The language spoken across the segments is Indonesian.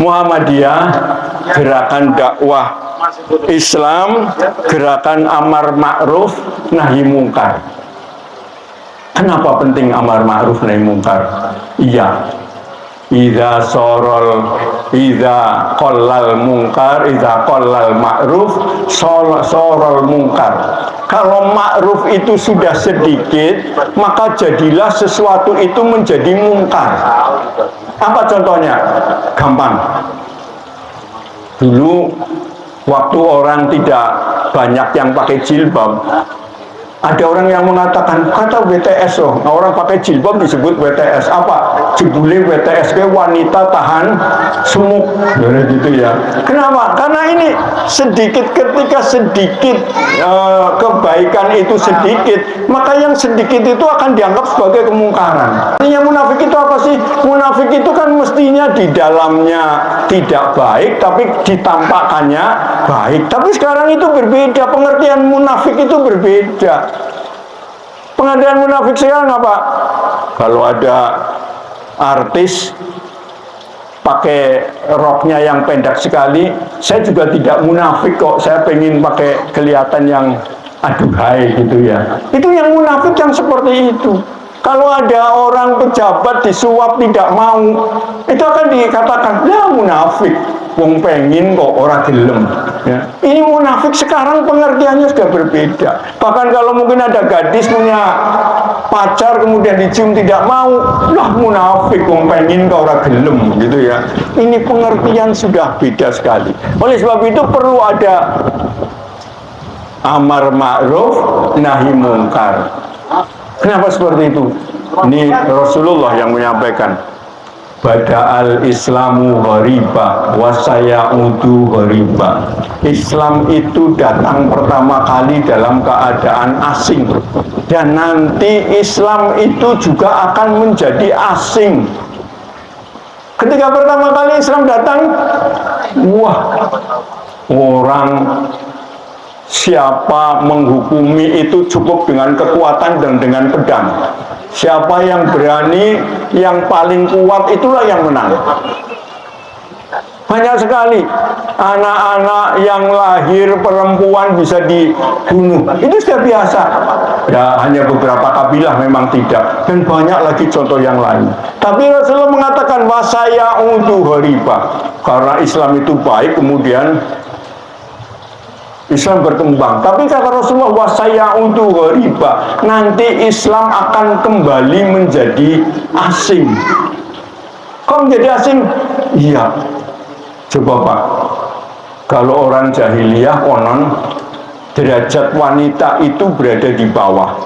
Muhammadiyah gerakan dakwah Islam, gerakan amar ma'ruf nahi mungkar. Kenapa penting amar ma'ruf nahi mungkar? Iya, idza qallal ma'ruf sorol mungkar. Kalau ma'ruf itu sudah sedikit, maka jadilah sesuatu itu menjadi mungkar. Apa contohnya? Gampang. Dulu waktu orang tidak banyak yang pakai jilbab, ada orang yang mengatakan, kata WTS loh, nah, orang pakai jilbab disebut WTS. Apa? Jebule WTS ke wanita tahan semuk, gitu ya. Kenapa? Karena ini sedikit, ketika sedikit kebaikan itu sedikit, maka yang sedikit itu akan dianggap sebagai kemungkaran. Artinya munafik itu apa sih? Munafik itu kan mestinya di dalamnya tidak baik, tapi ditampakkannya baik. Tapi sekarang itu berbeda, pengertian munafik itu berbeda. Pengertian munafik sekarang apa? Kalau ada artis pakai roknya yang pendek sekali, saya juga tidak munafik kok, saya pengen pakai kelihatan yang aduhai gitu ya. Itu yang munafik yang seperti itu. Kalau ada orang pejabat disuap tidak mau, itu akan dikatakan, ya munafik, wong pengen kok orang gelem. Ya. Ini munafik sekarang pengertiannya sudah berbeda. Bahkan kalau mungkin ada gadis punya pacar kemudian dicium tidak mau, lah munafik, wong pengen kok orang gelem, gitu ya. Ini pengertian sudah beda sekali. Oleh sebab itu perlu ada amar ma'ruf nahi mungkar. Kenapa seperti itu? Ini Rasulullah yang menyampaikan, bada'al islamu ghariba wa sayaudu ghariba. Islam itu datang pertama kali dalam keadaan asing, dan nanti Islam itu juga akan menjadi asing. Ketika pertama kali Islam datang, wah, orang siapa menghukumi itu cukup dengan kekuatan dan dengan pedang. Siapa yang berani, yang paling kuat, itulah yang menang. Banyak sekali anak-anak yang lahir perempuan bisa dibunuh. Itu sudah biasa. Ya, hanya beberapa kabilah memang tidak. Dan banyak lagi contoh yang lain. Tapi Rasulullah mengatakan, wasayaudu ghariba. Karena Islam itu baik, kemudian Islam berkembang. Tapi kata Rasulullah, wasayaudu ghariba, nanti Islam akan kembali menjadi asing. Kok menjadi asing? Iya. Coba Pak, kalau orang jahiliyah konon derajat wanita itu berada di bawah.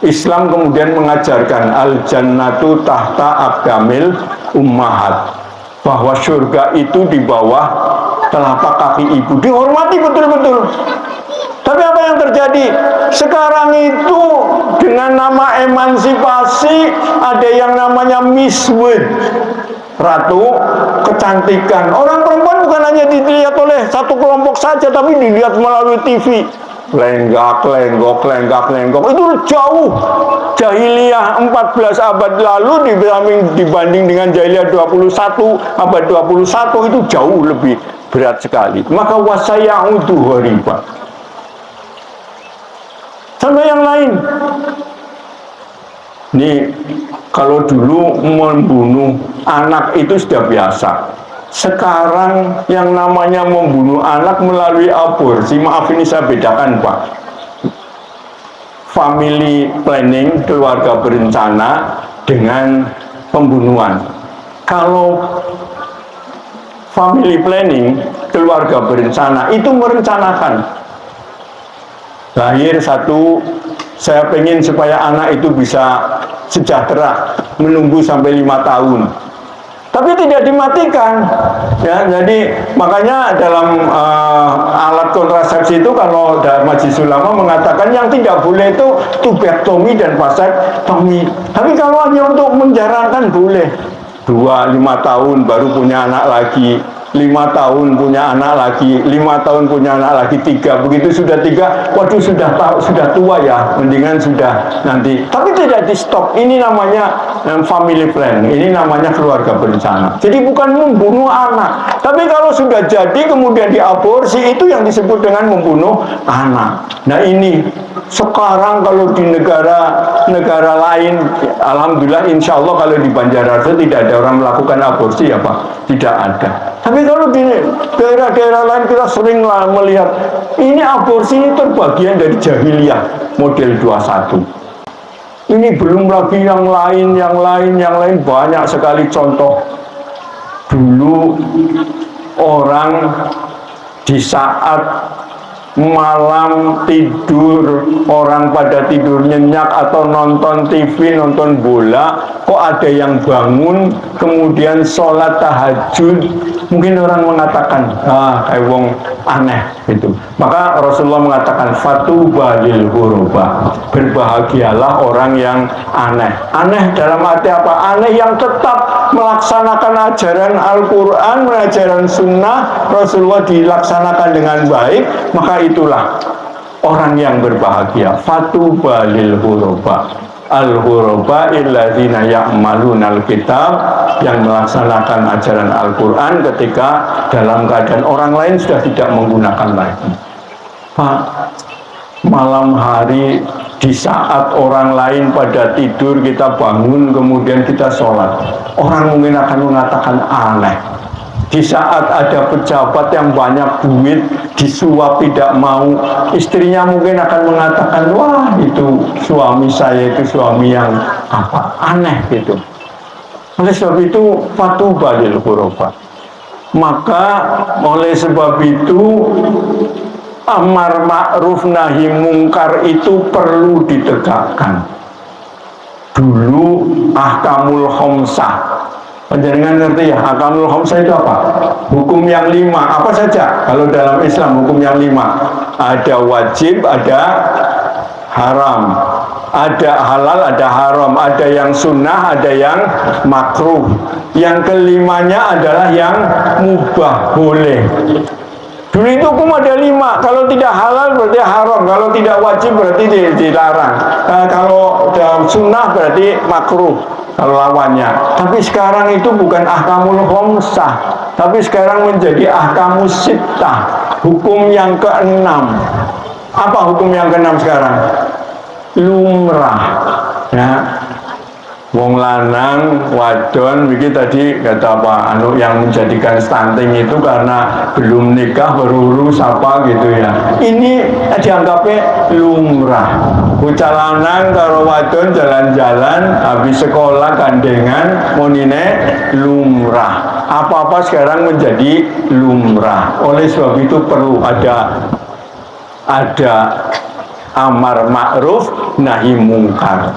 Islam kemudian mengajarkan al-jannatu tahta aqdamil ummahat, bahwa surga itu di bawah telapak kaki ibu, dihormati betul-betul. Tapi apa yang terjadi? Sekarang itu dengan nama emansipasi ada yang namanya Miss World, ratu kecantikan. Orang perempuan bukan hanya dilihat oleh satu kelompok saja, tapi dilihat melalui TV. Lenggak, lenggok, lenggak, lenggok. Itu jauh. Jahiliyah 14 abad lalu dibanding dengan jahiliyah 21 abad 21 itu jauh lebih berat sekali. Maka wasayaudu ghariba. Contoh yang lain. Nih, kalau dulu membunuh anak itu sudah biasa. Sekarang yang namanya membunuh anak melalui aborsi, maaf ini saya bedakan Pak. Family planning, keluarga berencana, dengan pembunuhan. Kalau family planning, keluarga berencana, itu merencanakan. Lahir satu, saya pengen supaya anak itu bisa sejahtera, menunggu sampai 5 tahun. Tapi tidak dimatikan, ya. Jadi makanya dalam alat kontrasepsi itu, kalau Majelis Ulama mengatakan yang tidak boleh itu tubektomi dan vasektomi. Tapi kalau hanya untuk menjarahkan boleh. 2-5 tahun baru punya anak lagi, 5 tahun punya anak lagi, 5 tahun punya anak lagi, 3. Begitu sudah 3, waduh sudah tua ya, mendingan sudah nanti. Tapi tidak di stop. Ini namanya family plan, ini namanya keluarga berencana. Jadi bukan membunuh anak, Tapi kalau sudah jadi kemudian diaborsi, itu yang disebut dengan membunuh anak. Nah ini sekarang kalau di negara lain, alhamdulillah insya Allah kalau di Banjarmasin tidak ada orang melakukan aborsi ya Pak, tidak ada. Tapi kalau di daerah-daerah lain kita sering melihat ini aborsi ini terbagian dari jahiliyah model 21. Ini belum lagi yang lain banyak sekali contoh. Dulu orang di saat malam tidur, orang pada tidur nyenyak atau nonton TV, nonton bola, kok ada yang bangun kemudian sholat tahajud. Mungkin orang mengatakan kayak wong aneh gitu. Maka Rasulullah mengatakan fatuba lil ghuraba, berbahagialah orang yang aneh. Aneh dalam arti apa? Aneh yang tetap melaksanakan ajaran Al-Quran, ajaran Sunnah Rasulullah dilaksanakan dengan baik, maka itulah orang yang berbahagia. Fatuba lil ghuraba. Al-ghuraba illadzina ya'maluna al-kitab, yang melaksanakan ajaran Al-Quran ketika dalam keadaan orang lain sudah tidak menggunakan lagi. Pak, malam hari di saat orang lain pada tidur kita bangun kemudian kita sholat, orang mungkin akan mengatakan aneh. Di saat ada pejabat yang banyak duit disuap tidak mau, istrinya mungkin akan mengatakan wah itu suami saya itu suami yang apa aneh gitu. Oleh sebab itu fatuba lil ghuraba. Maka oleh sebab itu amar ma'ruf nahi mungkar itu perlu ditegakkan. Dulu ahkamul khamsah, penjaringan ngerti ya, ahkamul khamsah itu apa? Hukum yang 5, apa saja kalau dalam Islam hukum yang 5? Ada wajib, ada haram, ada halal, ada haram, ada yang sunnah, ada yang makruh. Yang kelimanya adalah yang mubah, boleh. Dulu itu hukum ada 5, kalau tidak halal berarti haram, kalau tidak wajib berarti dilarang, kalau dalam sunnah berarti makruh kalau lawannya. Tapi sekarang itu bukan ahkamul khamsah, tapi sekarang menjadi ahkamus sittah, hukum yang ke-6. Apa hukum yang ke-6 sekarang? Lumrah ya. Wong lanang, wadon, begini tadi kata apa, yang menjadikan stunting itu karena belum nikah berurus apa gitu ya. Ini dianggapnya lumrah. Bocah lanang karo wadon jalan-jalan habis sekolah gandengan monine lumrah. Apa-apa sekarang menjadi lumrah. Oleh sebab itu perlu ada amar ma'ruf nahi mungkar.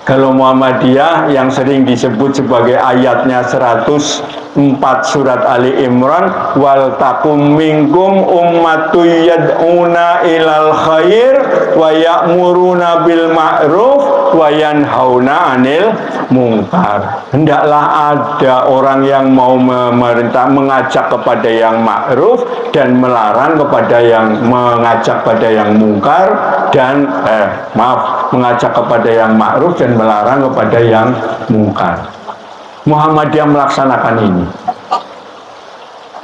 Kalau Muhammadiyah yang sering disebut sebagai ayatnya 104 surat Ali Imran, wal takum minkum ummatu yad'una ilal khair wa ya'muruna bil ma'ruf wa yanhauna 'anil mungkar. Hendaklah ada orang yang mau memerintah, mengajak kepada yang ma'ruf dan melarang kepada yang mengajak pada yang mungkar dan mengajak kepada yang ma'ruf dan melarang kepada yang mungkar. Muhammadiyah melaksanakan ini.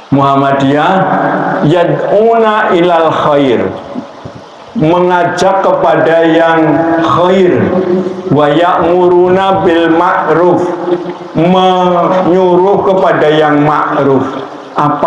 Muhammadiyah yad'una ilal khair, mengajak kepada yang khair, wa ya'muruna bil ma'ruf, menyuruh kepada yang ma'ruf. Apa